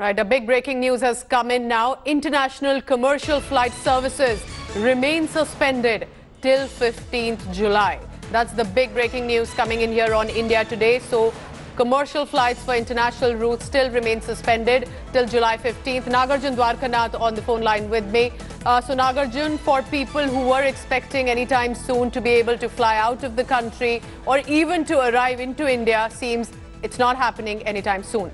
Right, a big breaking news has come in now. International commercial flight services remain suspended till 15th July. That's the big breaking news coming in here on India Today. So, commercial flights for international routes still remain suspended till July 15th. Nagarjun Dwarkanath on the phone line with me. So, Nagarjun, for people who were expecting anytime soon to be able to fly out of the country or even to arrive into India, seems it's not happening anytime soon.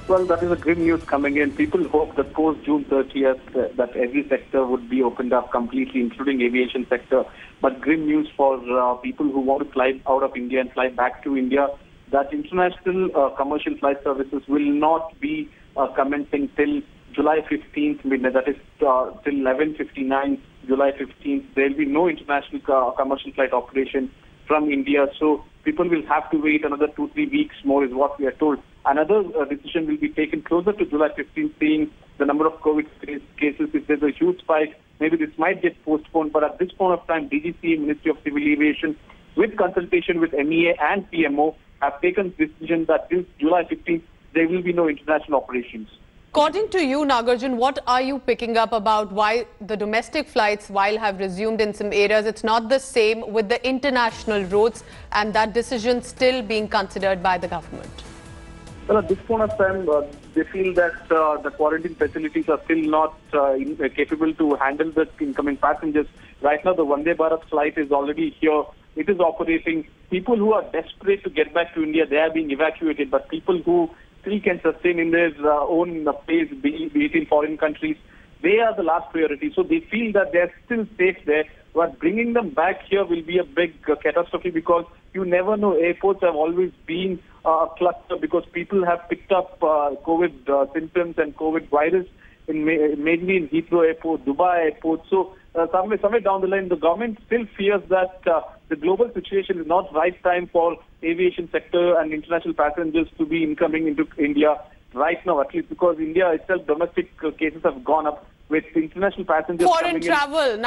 Well, that is a grim news coming in. People hope that post-June 30th that every sector would be opened up completely, including aviation sector. But grim news for people who want to fly out of India and fly back to India, that international commercial flight services will not be commencing till July 15th midnight. That is till 11:59 July 15th. There will be no international commercial flight operation from India. So people will have to wait another 2-3 weeks more is what we are told. Another decision will be taken closer to July 15th, seeing the number of COVID cases. If there's a huge spike, maybe this might get postponed. But at this point of time, DGCA, Ministry of Civil Aviation, with consultation with MEA and PMO, have taken this decision that till July 15th, there will be no international operations. According to you, Nagarjun, what are you picking up about why the domestic flights, while have resumed in some areas, it's not the same with the international routes, and that decision still being considered by the government? Well, at this point of time, they feel that the quarantine facilities are still not capable to handle the incoming passengers. Right now, the Vande Bharat flight is already here. It is operating. People who are desperate to get back to India, they are being evacuated. But people who still can sustain in their own pace, be it in foreign countries, they are the last priority. So they feel that they are still safe there. But bringing them back here will be a big catastrophe, because you never know. Airports have always been a cluster because people have picked up COVID symptoms and COVID virus mainly in Heathrow Airport, Dubai Airport. So somewhere down the line, the government still fears that the global situation is not right time for aviation sector and international passengers to be incoming into India right now, at least because India itself, domestic cases have gone up with international passengers Foreign coming travel. in.